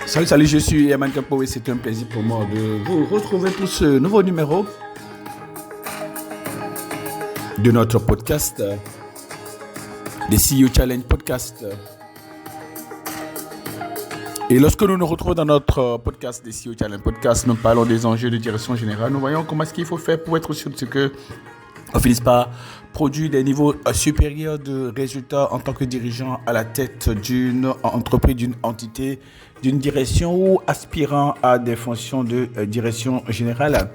Salut, je suis Yaman Kapo et c'est un plaisir pour moi de vous retrouver pour ce nouveau numéro de notre podcast, des CEO Challenge Podcast. Et lorsque nous nous retrouvons dans notre podcast des CEO Challenge Podcast, nous parlons des enjeux de direction générale. Nous voyons comment est-ce qu'il faut faire pour être sûr de ce que on finisse par produire des niveaux supérieurs de résultats en tant que dirigeant à la tête d'une entreprise, d'une entité, d'une direction ou aspirant à des fonctions de direction générale.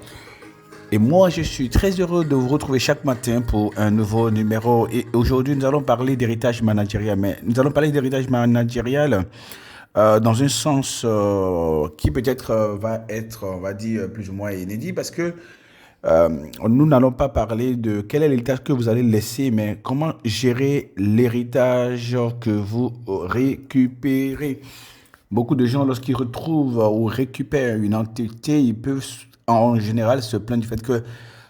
Et moi, je suis très heureux de vous retrouver chaque matin pour un nouveau numéro. Et aujourd'hui, nous allons parler d'héritage managérial. Mais nous allons parler d'héritage managérial dans un sens qui peut-être va être, on va dire, plus ou moins inédit parce que nous n'allons pas parler de quel est l'héritage que vous allez laisser, mais comment gérer l'héritage que vous récupérez. Beaucoup de gens, lorsqu'ils retrouvent ou récupèrent une entité, ils peuvent en général se plaindre du fait que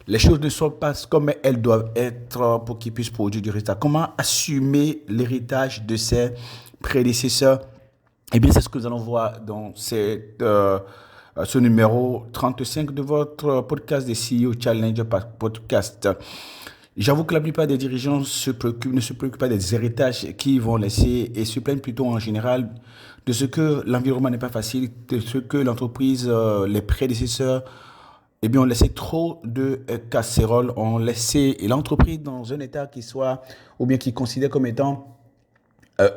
les choses ne sont pas comme elles doivent être pour qu'ils puissent produire du résultat. Comment assumer l'héritage de ses prédécesseurs? Eh bien, c'est ce que nous allons voir dans ce numéro 35 de votre podcast des CEO Challenge Podcast. J'avoue que la plupart des dirigeants ne se préoccupent pas des héritages qu'ils vont laisser et se plaignent plutôt en général de ce que l'environnement n'est pas facile, de ce que l'entreprise, les prédécesseurs, eh bien, ont laissé trop de casseroles, ont laissé l'entreprise dans un état qui soit, ou bien qui considère comme étant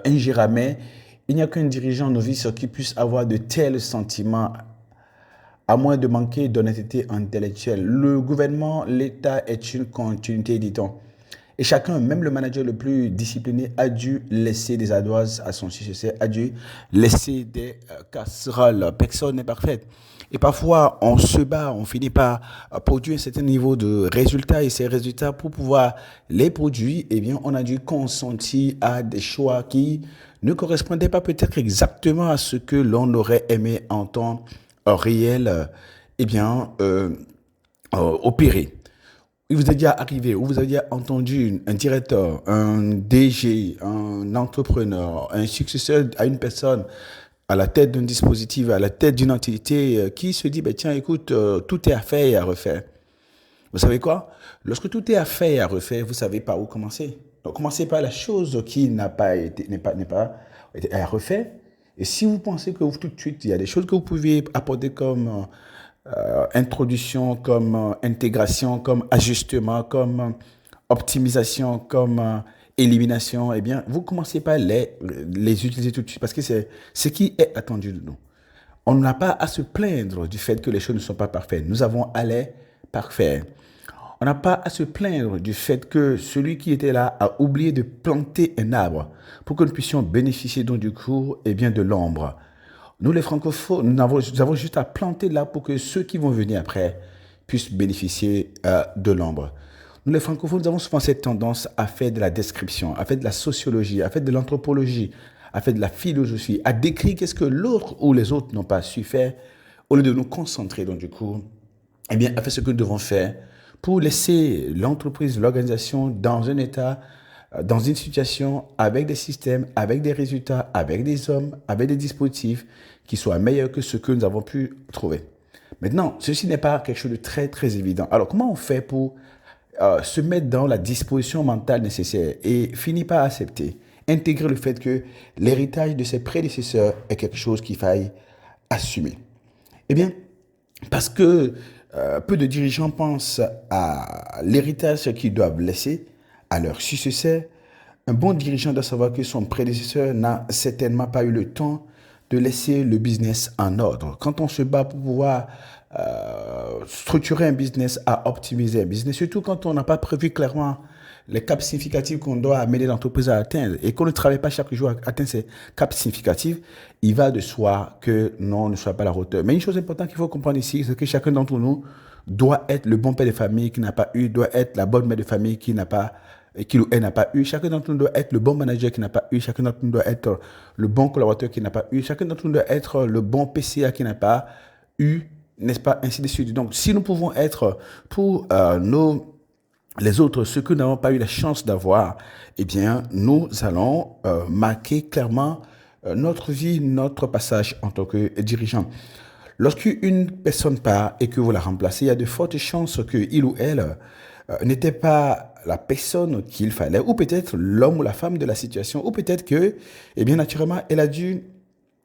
ingérable. Il n'y a qu'un dirigeant novice qui puisse avoir de tels sentiments, à moins de manquer d'honnêteté intellectuelle. Le gouvernement, l'État est une continuité, dit-on. Et chacun, même le manager le plus discipliné, a dû laisser des ardoises à son successeur, a dû laisser des casseroles. Personne n'est parfait. Et parfois, on se bat, on finit par produire un certain niveau de résultats. Et ces résultats, pour pouvoir les produire, eh bien, on a dû consentir à des choix qui ne correspondaient pas peut-être exactement à ce que l'on aurait aimé entendre réel, opéré. Il vous est déjà arrivé, ou vous avez déjà entendu un directeur, un DG, un entrepreneur, un successeur à une personne à la tête d'un dispositif, à la tête d'une entité qui se dit, tiens, écoute, tout est à faire et à refaire. Vous savez quoi? Lorsque tout est à faire et à refaire, vous savez par où commencer. Donc, commencez par la chose qui n'est pas été à refaire. Et si vous pensez que tout de suite, il y a des choses que vous pouvez apporter comme introduction, comme intégration, comme ajustement, comme optimisation, comme élimination, eh bien, vous commencez par les utiliser tout de suite parce que c'est ce qui est attendu de nous. On n'a pas à se plaindre du fait que les choses ne sont pas parfaites. Nous avons à les parfaire. On n'a pas à se plaindre du fait que celui qui était là a oublié de planter un arbre pour que nous puissions bénéficier donc du coup de l'ombre. Nous les francophones, nous avons juste à planter l'arbre pour que ceux qui vont venir après puissent bénéficier de l'ombre. Nous les francophones, nous avons souvent cette tendance à faire de la description, à faire de la sociologie, à faire de l'anthropologie, à faire de la philosophie, à décrire qu'est-ce que l'autre ou les autres n'ont pas su faire, au lieu de nous concentrer donc du coup, à faire ce que nous devons faire pour laisser l'entreprise, l'organisation dans un état, dans une situation avec des systèmes, avec des résultats, avec des hommes, avec des dispositifs qui soient meilleurs que ce que nous avons pu trouver. Maintenant, ceci n'est pas quelque chose de très, très évident. Alors, comment on fait pour se mettre dans la disposition mentale nécessaire et finir par accepter, intégrer le fait que l'héritage de ses prédécesseurs est quelque chose qu'il faille assumer? Eh bien, parce que peu de dirigeants pensent à l'héritage qu'ils doivent laisser à leur successeur. Un bon dirigeant doit savoir que son prédécesseur n'a certainement pas eu le temps de laisser le business en ordre. Quand on se bat pour pouvoir structurer un business, à optimiser un business, surtout quand on n'a pas prévu clairement les caps significatifs qu'on doit amener l'entreprise à atteindre et qu'on ne travaille pas chaque jour à atteindre ces caps significatifs, il va de soi que non, on ne soit pas à la hauteur. Mais une chose importante qu'il faut comprendre ici, c'est que chacun d'entre nous doit être le bon père de famille qui n'a pas eu, doit être la bonne mère de famille qui n'a pas ou elle n'a pas eu. Chacun d'entre nous doit être le bon manager qui n'a pas eu. Chacun d'entre nous doit être le bon collaborateur qui n'a pas eu. Chacun d'entre nous doit être le bon PCA qui n'a pas eu, n'est-ce pas, ainsi de suite. Donc, si nous pouvons être pour les autres, ceux que nous n'avons pas eu la chance d'avoir, eh bien, nous allons marquer clairement notre vie, notre passage en tant que dirigeant. Lorsqu'une personne part et que vous la remplacez, il y a de fortes chances que il ou elle n'était pas la personne qu'il fallait, ou peut-être l'homme ou la femme de la situation, ou peut-être que, eh bien, naturellement, elle a dû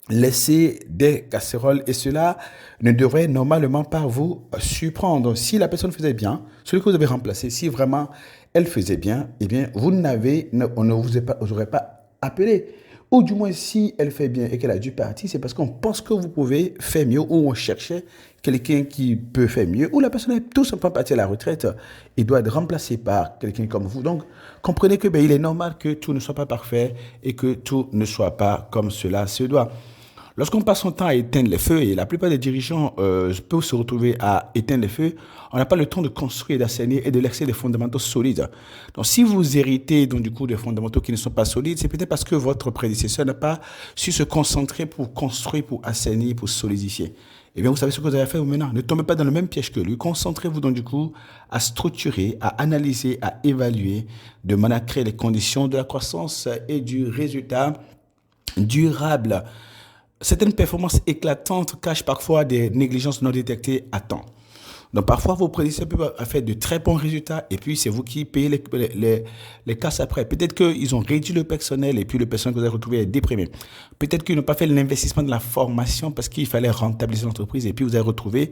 laisser des casseroles et cela ne devrait normalement pas vous surprendre. Si la personne faisait bien, celui que vous avez remplacé, si vraiment elle faisait bien, eh bien, on ne vous aurait pas appelé. Ou du moins, si elle fait bien et qu'elle a dû partir, c'est parce qu'on pense que vous pouvez faire mieux ou on cherchait quelqu'un qui peut faire mieux ou la personne est tout simplement partie à la retraite et doit être remplacée par quelqu'un comme vous. Donc, comprenez que il est normal que tout ne soit pas parfait et que tout ne soit pas comme cela se doit. Lorsqu'on passe son temps à éteindre les feux, et la plupart des dirigeants peuvent se retrouver à éteindre les feux, on n'a pas le temps de construire, d'assainir et de laisser des fondamentaux solides. Donc, si vous héritez donc du coup des fondamentaux qui ne sont pas solides, c'est peut-être parce que votre prédécesseur n'a pas su se concentrer pour construire, pour assainir, pour solidifier. Eh bien, vous savez ce que vous avez fait maintenant. Ne tombez pas dans le même piège que lui. Concentrez-vous donc du coup à structurer, à analyser, à évaluer, de manière à créer les conditions de la croissance et du résultat durable. Certaines performances éclatantes cachent parfois des négligences non détectées à temps. Donc parfois, vos prédécesseurs peuvent faire de très bons résultats et puis c'est vous qui payez les casses après. Peut-être qu'ils ont réduit le personnel et puis le personnel que vous avez retrouvé est déprimé. Peut-être qu'ils n'ont pas fait l'investissement de la formation parce qu'il fallait rentabiliser l'entreprise et puis vous avez retrouvé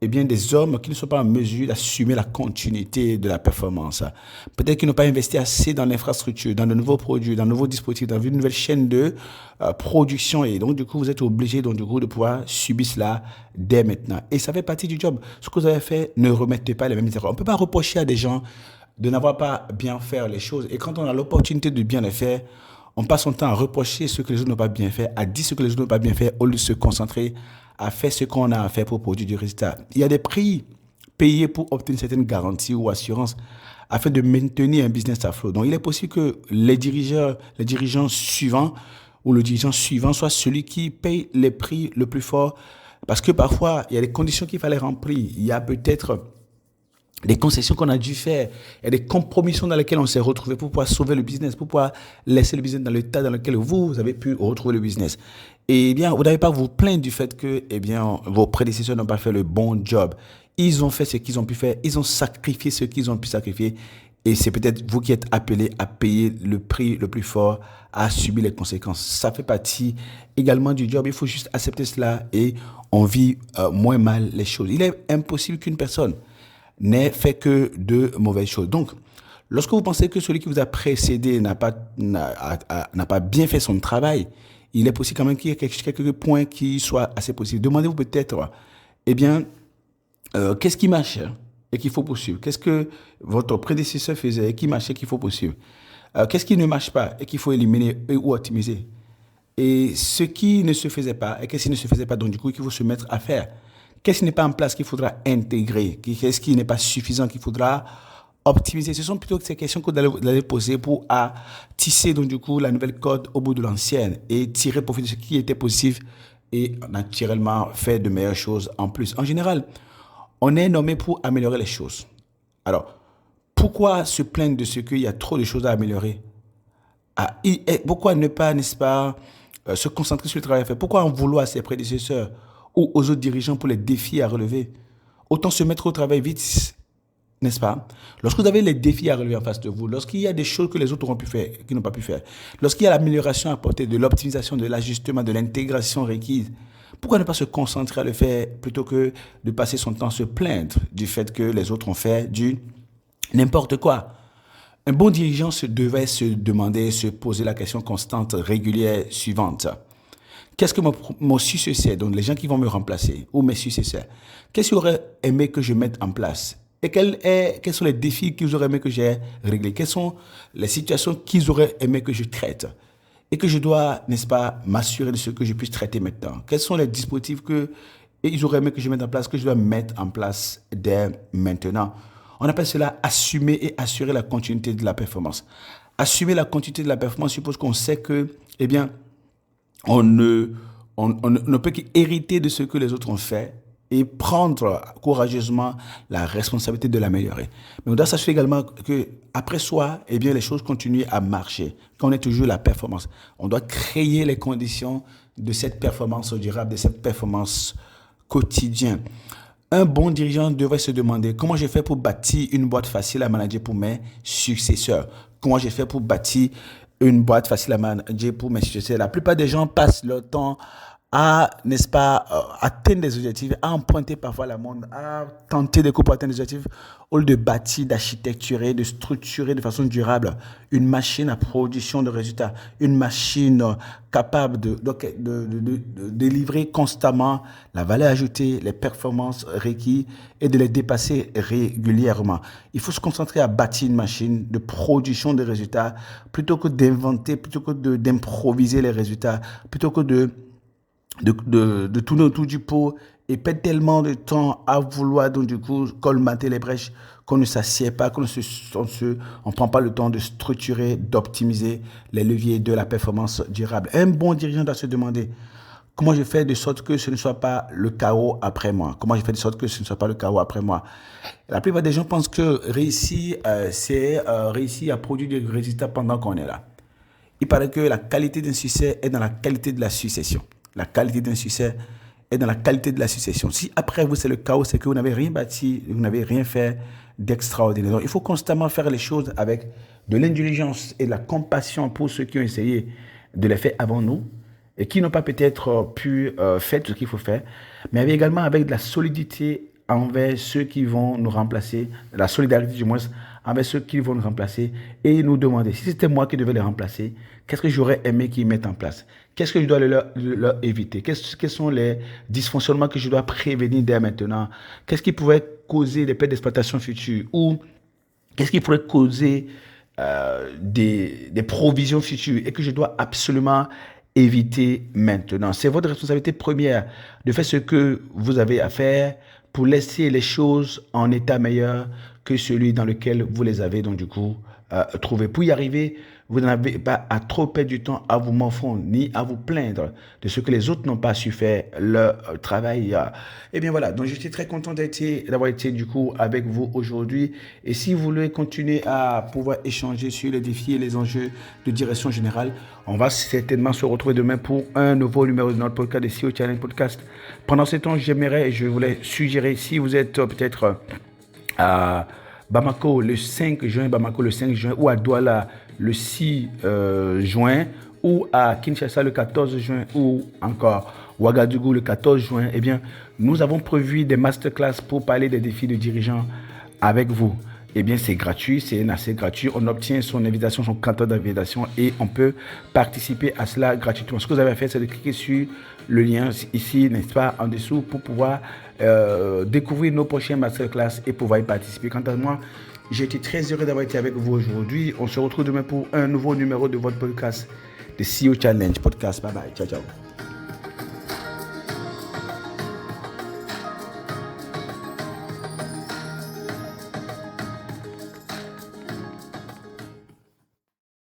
eh bien, des hommes qui ne sont pas en mesure d'assumer la continuité de la performance. Peut-être qu'ils n'ont pas investi assez dans l'infrastructure, dans de nouveaux produits, dans de nouveaux dispositifs, dans une nouvelle chaîne de production. Et donc, du coup, vous êtes obligé donc, du coup, de pouvoir subir cela dès maintenant. Et ça fait partie du job. Ce que vous avez fait, ne remettez pas les mêmes erreurs. On ne peut pas reprocher à des gens de n'avoir pas bien fait les choses. Et quand on a l'opportunité de bien les faire, on passe son temps à reprocher ce que les autres n'ont pas bien fait, à dire ce que les autres n'ont pas bien fait, au lieu de se concentrer à faire ce qu'on a à faire pour produire du résultat. Il y a des prix payés pour obtenir certaines garanties ou assurances afin de maintenir un business à flot. Donc, il est possible que les dirigeants suivants ou le dirigeant suivant soit celui qui paye les prix le plus fort parce que parfois, il y a des conditions qu'il fallait remplir. Il y a peut-être des concessions qu'on a dû faire et des compromissions dans lesquelles on s'est retrouvé pour pouvoir sauver le business, pour pouvoir laisser le business dans l'état dans lequel vous avez pu retrouver le business. Et eh bien, vous n'avez pas à vous plaindre du fait que, eh bien, vos prédécesseurs n'ont pas fait le bon job. Ils ont fait ce qu'ils ont pu faire, ils ont sacrifié ce qu'ils ont pu sacrifier. Et c'est peut-être vous qui êtes appelé à payer le prix le plus fort, à subir les conséquences. Ça fait partie également du job. Il faut juste accepter cela et on vit moins mal les choses. Il est impossible qu'une personne n'ait fait que de mauvaises choses. Donc, lorsque vous pensez que celui qui vous a précédé n'a pas bien fait son travail, il est possible quand même qu'il y ait quelques points qui soient assez possibles. Demandez-vous peut-être, eh bien, qu'est-ce qui marche et qu'il faut poursuivre? Qu'est-ce que votre prédécesseur faisait et qui marchait et qu'il faut poursuivre? Qu'est-ce qui ne marche pas et qu'il faut éliminer ou optimiser? Et ce qui ne se faisait pas et qu'est-ce qui ne se faisait pas, donc du coup, qu'il faut se mettre à faire? Qu'est-ce qui n'est pas en place qu'il faudra intégrer? Qu'est-ce qui n'est pas suffisant qu'il faudra optimiser? Ce sont plutôt ces questions que vous allez poser pour tisser donc du coup la nouvelle corde au bout de l'ancienne et tirer profit de ce qui était possible et naturellement faire de meilleures choses en plus. En général, on est nommé pour améliorer les choses. Alors, pourquoi se plaindre de ce qu'il y a trop de choses à améliorer? Pourquoi ne pas, n'est-ce pas, se concentrer sur le travail à faire? Pourquoi en vouloir à ses prédécesseurs ou aux autres dirigeants pour les défis à relever? Autant se mettre au travail vite, n'est-ce pas? Lorsque vous avez les défis à relever en face de vous, lorsqu'il y a des choses que les autres auront pu faire, qui n'ont pas pu faire, lorsqu'il y a l'amélioration à apporter, de l'optimisation, de l'ajustement, de l'intégration requise, pourquoi ne pas se concentrer à le faire plutôt que de passer son temps à se plaindre du fait que les autres ont fait du n'importe quoi? Un bon dirigeant devait se demander, se poser la question constante, régulière, suivante. Qu'est-ce que mon successeur, donc les gens qui vont me remplacer, ou mes successeurs, qu'est-ce qu'ils auraient aimé que je mette en place? Et quels sont les défis qu'ils auraient aimé que j'ai réglés? Quelles sont les situations qu'ils auraient aimé que je traite? Et que je dois, n'est-ce pas, m'assurer de ce que je puisse traiter maintenant? Quels sont les dispositifs qu'ils auraient aimé que je mette en place, que je dois mettre en place dès maintenant? On appelle cela assumer et assurer la continuité de la performance. Assumer la continuité de la performance suppose qu'on sait que, eh bien, on ne peut qu'hériter de ce que les autres ont fait et prendre courageusement la responsabilité de l'améliorer. Mais on doit s'assurer également que après soi, eh bien, les choses continuent à marcher, qu'on ait toujours la performance. On doit créer les conditions de cette performance durable, de cette performance quotidienne. Un bon dirigeant devrait se demander comment j'ai fait pour bâtir une boîte facile à manager pour mes successeurs. Comment j'ai fait pour bâtir une boîte facile à manager pour mes successeurs. La plupart des gens passent leur temps à, n'est-ce pas, atteindre des objectifs, à emprunter parfois la montre, à tenter de couper atteindre des objectifs, au lieu de bâtir, d'architecturer, de structurer de façon durable une machine à production de résultats, une machine capable de délivrer constamment la valeur ajoutée, les performances requises et de les dépasser régulièrement. Il faut se concentrer à bâtir une machine de production de résultats plutôt que d'inventer, plutôt que d'improviser les résultats, plutôt que de tourner autour du pot et perdre tellement de temps à vouloir donc du coup colmater les brèches qu'on ne s'assied pas, on prend pas le temps de structurer, d'optimiser les leviers de la performance durable. Un bon dirigeant doit se demander comment je fais de sorte que ce ne soit pas le chaos après moi. Comment je fais de sorte que ce ne soit pas le chaos après moi. La plupart des gens pensent que réussir, c'est réussir à produire des résultats pendant qu'on est là. Il paraît que la qualité d'un succès est dans la qualité de la succession. La qualité d'un succès est dans la qualité de la succession. Si après vous, c'est le chaos, c'est que vous n'avez rien bâti, vous n'avez rien fait d'extraordinaire. Donc, il faut constamment faire les choses avec de l'indulgence et de la compassion pour ceux qui ont essayé de les faire avant nous et qui n'ont pas peut-être pu faire ce qu'il faut faire, mais également avec de la solidité envers ceux qui vont nous remplacer, la solidarité du moins, avec ceux qui vont nous remplacer et nous demander, si c'était moi qui devais les remplacer, qu'est-ce que j'aurais aimé qu'ils mettent en place? Qu'est-ce que je dois leur éviter? Quels sont les dysfonctionnements que je dois prévenir dès maintenant? Qu'est-ce qui pourrait causer des pertes d'exploitation futures? Ou qu'est-ce qui pourrait causer des provisions futures et que je dois absolument éviter maintenant? C'est votre responsabilité première de faire ce que vous avez à faire pour laisser les choses en état meilleur que celui dans lequel vous les avez donc du coup trouvés. Pour y arriver, vous n'avez pas à trop perdre du temps à vous morfondre ni à vous plaindre de ce que les autres n'ont pas su faire leur travail. Et bien voilà, donc je suis très content d'avoir été du coup avec vous aujourd'hui. Et si vous voulez continuer à pouvoir échanger sur les défis et les enjeux de direction générale, on va certainement se retrouver demain pour un nouveau numéro de notre podcast, de CEO Challenge Podcast. Pendant ce temps, je voulais suggérer, si vous êtes peut-être à Bamako le 5 juin, ou à Douala le 6 juin, ou à Kinshasa le 14 juin, ou encore Ouagadougou le 14 juin, eh bien, nous avons prévu des masterclass pour parler des défis de dirigeants avec vous. Eh bien, c'est gratuit, c'est assez gratuit. On obtient son invitation, son canton d'invitation et on peut participer à cela gratuitement. Ce que vous avez à faire, c'est de cliquer sur le lien ici, n'est-ce pas, en dessous, pour pouvoir découvrir nos prochains masterclass et pouvoir y participer. Quant à moi, j'ai été très heureux d'avoir été avec vous aujourd'hui. On se retrouve demain pour un nouveau numéro de votre podcast, de CEO Challenge Podcast. Bye bye, ciao, ciao.